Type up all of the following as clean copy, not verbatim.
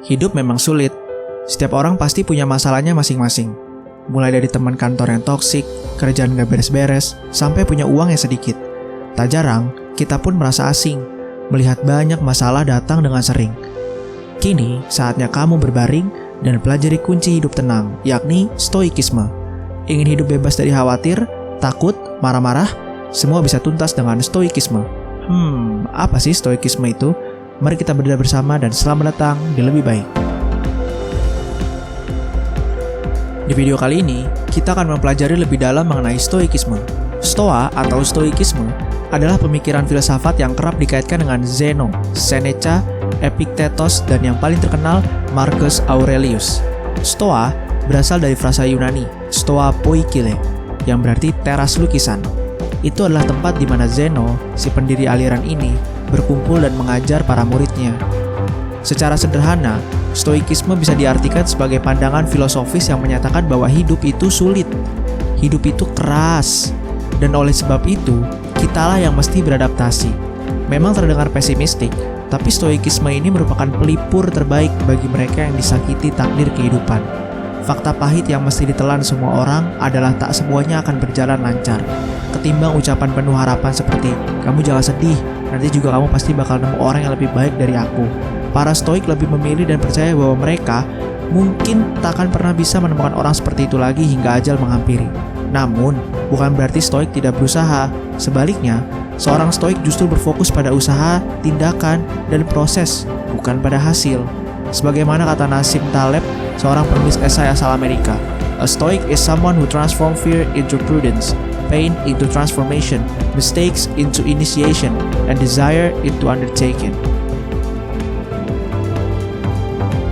Hidup memang sulit. Setiap orang pasti punya masalahnya masing-masing. Mulai dari teman kantor yang toksik, kerjaan gak beres-beres, sampai punya uang yang sedikit. Tak jarang, kita pun merasa asing, melihat banyak masalah datang dengan sering. Kini, saatnya kamu berbaring dan pelajari kunci hidup tenang, yakni stoikisme. Ingin hidup bebas dari khawatir, takut, marah-marah, semua bisa tuntas dengan stoikisme. Apa sih stoikisme itu? Mari kita belajar bersama dan selamat datang di Lebih Baik. Di video kali ini, kita akan mempelajari lebih dalam mengenai stoikisme. Stoa atau stoikisme adalah pemikiran filsafat yang kerap dikaitkan dengan Zeno, Seneca, Epictetus, dan yang paling terkenal Marcus Aurelius. Stoa berasal dari frasa Yunani, stoa poikile, yang berarti teras lukisan. Itu adalah tempat di mana Zeno, si pendiri aliran ini, berkumpul dan mengajar para muridnya. Secara sederhana, stoikisme bisa diartikan sebagai pandangan filosofis yang menyatakan bahwa hidup itu sulit, hidup itu keras, dan oleh sebab itu, kitalah yang mesti beradaptasi. Memang terdengar pesimistik, tapi stoikisme ini merupakan pelipur terbaik bagi mereka yang disakiti takdir kehidupan. Fakta pahit yang mesti ditelan semua orang adalah tak semuanya akan berjalan lancar. Ketimbang ucapan penuh harapan seperti, kamu jangan sedih, nanti juga kamu pasti bakal nemu orang yang lebih baik dari aku. Para stoik lebih memilih dan percaya bahwa mereka mungkin tak akan pernah bisa menemukan orang seperti itu lagi hingga ajal menghampiri. Namun, bukan berarti stoik tidak berusaha. Sebaliknya, seorang stoik justru berfokus pada usaha, tindakan, dan proses, bukan pada hasil. Sebagaimana kata Nassim Taleb, seorang penulis esai asal Amerika, "A stoic is someone who transforms fear into prudence, pain into transformation, mistakes into initiation, and desire into undertaking."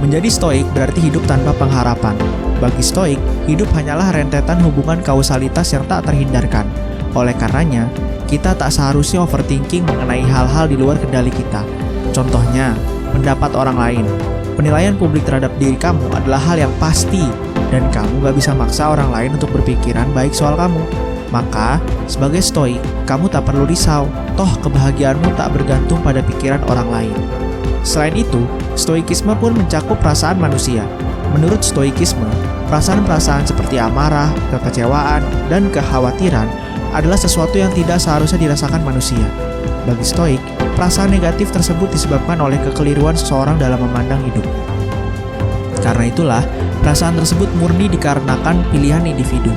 Menjadi stoik berarti hidup tanpa pengharapan. Bagi stoik, hidup hanyalah rentetan hubungan kausalitas yang tak terhindarkan. Oleh karenanya, kita tak seharusnya overthinking mengenai hal-hal di luar kendali kita. Contohnya, pendapat orang lain. Penilaian publik terhadap diri kamu adalah hal yang pasti, dan kamu gak bisa maksa orang lain untuk berpikiran baik soal kamu. Maka, sebagai stoik, kamu tak perlu risau, toh kebahagiaanmu tak bergantung pada pikiran orang lain. Selain itu, stoikisme pun mencakup perasaan manusia. Menurut stoikisme, perasaan-perasaan seperti amarah, kekecewaan, dan kekhawatiran adalah sesuatu yang tidak seharusnya dirasakan manusia. Bagi stoik, perasaan negatif tersebut disebabkan oleh kekeliruan seseorang dalam memandang hidup. Karena itulah, perasaan tersebut murni dikarenakan pilihan individu.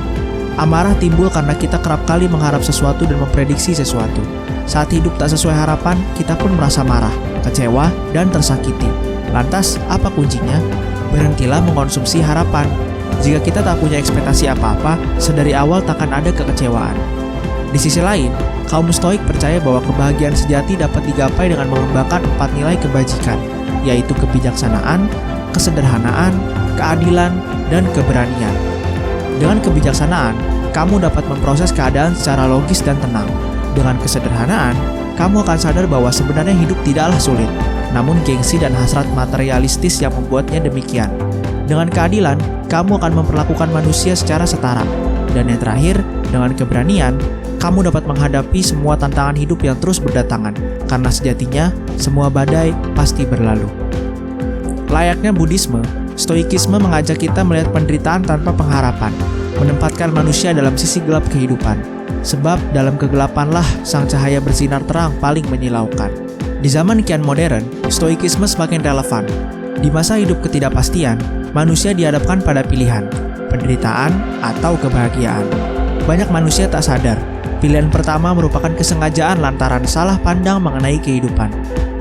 Amarah timbul karena kita kerap kali mengharap sesuatu dan memprediksi sesuatu. Saat hidup tak sesuai harapan, kita pun merasa marah, kecewa, dan tersakiti. Lantas, apa kuncinya? Berhentilah mengkonsumsi harapan. Jika kita tak punya ekspektasi apa-apa, sedari awal takkan ada kekecewaan. Di sisi lain, kaum stoik percaya bahwa kebahagiaan sejati dapat digapai dengan mengembangkan 4 nilai kebajikan, yaitu kebijaksanaan, kesederhanaan, keadilan, dan keberanian. Dengan kebijaksanaan, kamu dapat memproses keadaan secara logis dan tenang. Dengan kesederhanaan, kamu akan sadar bahwa sebenarnya hidup tidaklah sulit, namun gengsi dan hasrat materialistis yang membuatnya demikian. Dengan keadilan, kamu akan memperlakukan manusia secara setara. Dan yang terakhir, dengan keberanian, kamu dapat menghadapi semua tantangan hidup yang terus berdatangan, karena sejatinya semua badai pasti berlalu. Layaknya Buddhisme, stoikisme mengajak kita melihat penderitaan tanpa pengharapan, menempatkan manusia dalam sisi gelap kehidupan. Sebab dalam kegelapanlah sang cahaya bersinar terang paling menyilaukan. Di zaman kian modern, stoikisme semakin relevan. Di masa hidup ketidakpastian, manusia dihadapkan pada pilihan, penderitaan atau kebahagiaan. Banyak manusia tak sadar, pilihan pertama merupakan kesengajaan lantaran salah pandang mengenai kehidupan.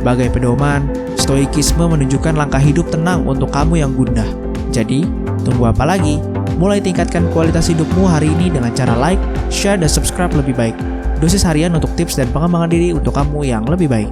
Bagai pedoman, stoikisme menunjukkan langkah hidup tenang untuk kamu yang gundah. Jadi, tunggu apa lagi? Mulai tingkatkan kualitas hidupmu hari ini dengan cara like, share, dan subscribe Lebih Baik. Dosis harian untuk tips dan pengembangan diri untuk kamu yang lebih baik.